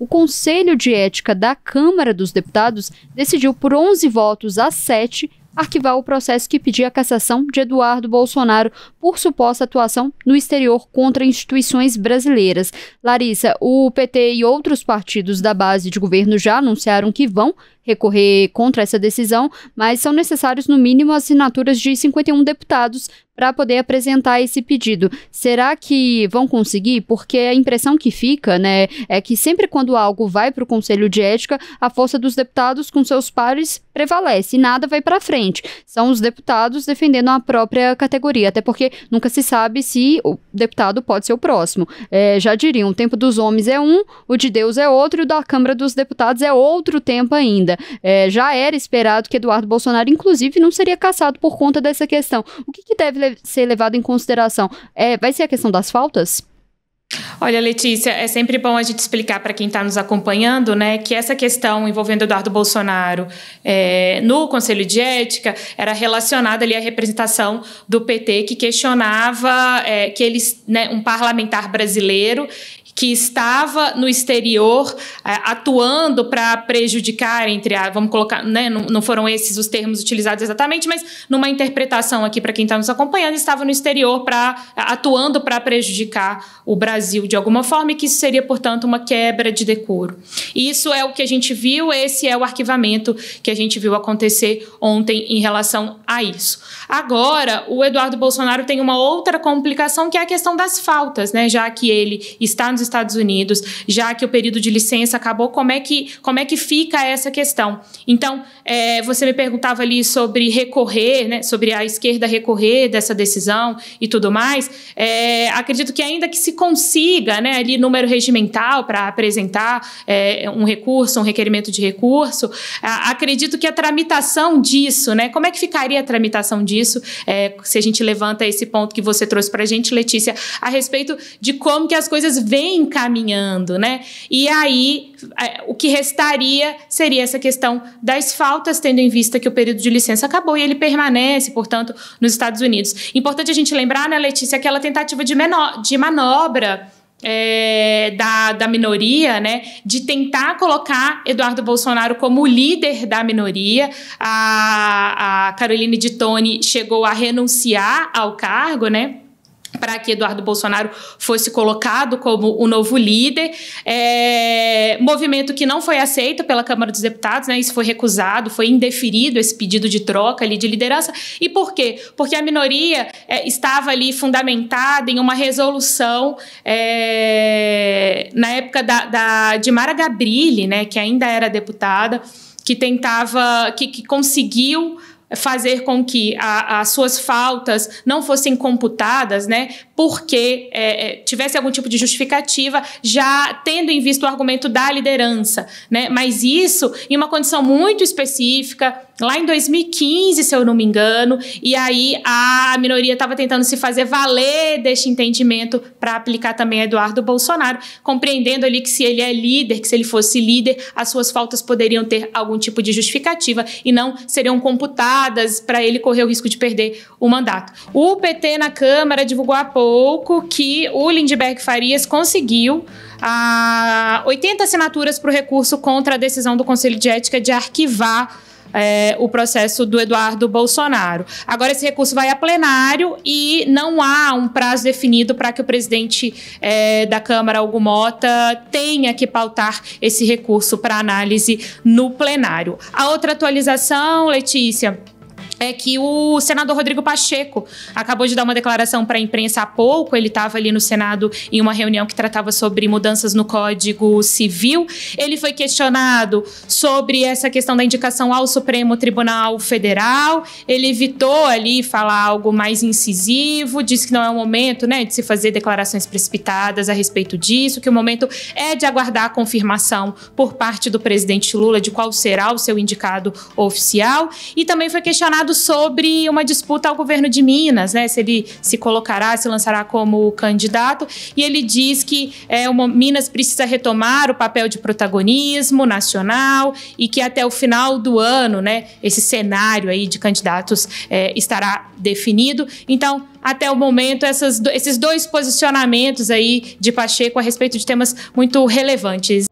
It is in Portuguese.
o Conselho de Ética da Câmara dos Deputados decidiu por 11 votos a 7 arquivar o processo que pedia a cassação de Eduardo Bolsonaro por suposta atuação no exterior contra instituições brasileiras. Larissa, o PT e outros partidos da base de governo já anunciaram que vão recorrer contra essa decisão, mas são necessários no mínimo assinaturas de 51 deputados para poder apresentar esse pedido. Será que vão conseguir? Porque a impressão que fica, né, é que sempre quando algo vai para o Conselho de Ética, a força dos deputados com seus pares prevalece e nada vai para frente. São os deputados defendendo a própria categoria, até porque nunca se sabe se o deputado pode ser o próximo. Já diriam, o tempo dos homens é um, o de Deus é outro e o da Câmara dos Deputados é outro tempo ainda. Já era esperado que Eduardo Bolsonaro, inclusive, não seria cassado por conta dessa questão. O que deve ser levado em consideração? Vai ser a questão das faltas? Olha, Letícia, é sempre bom a gente explicar para quem está nos acompanhando, né, que essa questão envolvendo Eduardo Bolsonaro no Conselho de Ética era relacionada ali à representação do PT, que questionava que eles, né, um parlamentar brasileiro que estava no exterior atuando para prejudicar, vamos colocar, né, não foram esses os termos utilizados exatamente, mas numa interpretação aqui para quem está nos acompanhando, estava no exterior atuando para prejudicar o Brasil de alguma forma e que isso seria, portanto, uma quebra de decoro. Isso é o que a gente viu, esse é o arquivamento que a gente viu acontecer ontem em relação a isso. Agora, o Eduardo Bolsonaro tem uma outra complicação, que é a questão das faltas, né, já que ele está nos Estados Unidos, já que o período de licença acabou, como é que fica essa questão? Então, você me perguntava ali sobre recorrer, né, sobre a esquerda recorrer dessa decisão e tudo mais. Acredito que ainda que se consiga, né, ali número regimental para apresentar um recurso, um requerimento de recurso, acredito que a tramitação disso, né, como é que ficaria a tramitação disso, se a gente levanta esse ponto que você trouxe para a gente, Letícia, a respeito de como que as coisas vêm encaminhando, né? E aí, o que restaria seria essa questão das faltas, tendo em vista que o período de licença acabou e ele permanece, portanto, nos Estados Unidos. Importante a gente lembrar, né, Letícia, aquela tentativa de manobra da minoria, né, de tentar colocar Eduardo Bolsonaro como líder da minoria. A Caroline de Toni chegou a renunciar ao cargo, né, para que Eduardo Bolsonaro fosse colocado como o novo líder. Movimento que não foi aceito pela Câmara dos Deputados, né? Isso foi recusado, foi indeferido esse pedido de troca ali de liderança. E por quê? Porque a minoria estava ali fundamentada em uma resolução na época de Mara Gabrilli, né? Que ainda era deputada, que tentava, que conseguiu fazer com que as suas faltas não fossem computadas, né, porque tivesse algum tipo de justificativa, já tendo em vista o argumento da liderança, né, mas isso em uma condição muito específica, lá em 2015, se eu não me engano, e aí a minoria estava tentando se fazer valer deste entendimento para aplicar também a Eduardo Bolsonaro, compreendendo ali que se ele é líder, que se ele fosse líder, as suas faltas poderiam ter algum tipo de justificativa e não seriam computadas para ele correr o risco de perder o mandato. O PT na Câmara divulgou há pouco que o Lindbergh Farias conseguiu 80 assinaturas para o recurso contra a decisão do Conselho de Ética de arquivar o processo do Eduardo Bolsonaro. Agora esse recurso vai a plenário e não há um prazo definido para que o presidente da Câmara, Hugo Mota, tenha que pautar esse recurso para análise no plenário. A outra atualização, Letícia, é que o senador Rodrigo Pacheco acabou de dar uma declaração para a imprensa há pouco. Ele estava ali no Senado em uma reunião que tratava sobre mudanças no Código Civil. Ele foi questionado sobre essa questão da indicação ao Supremo Tribunal Federal. Ele evitou ali falar algo mais incisivo, disse que não é o momento, né, de se fazer declarações precipitadas a respeito disso, que o momento é de aguardar a confirmação por parte do presidente Lula de qual será o seu indicado oficial. E também foi questionado sobre uma disputa ao governo de Minas, né? Se ele se colocará, se lançará como candidato. E ele diz que Minas precisa retomar o papel de protagonismo nacional e que até o final do ano, né, esse cenário aí de candidatos estará definido. Então, até o momento, esses dois posicionamentos aí de Pacheco a respeito de temas muito relevantes.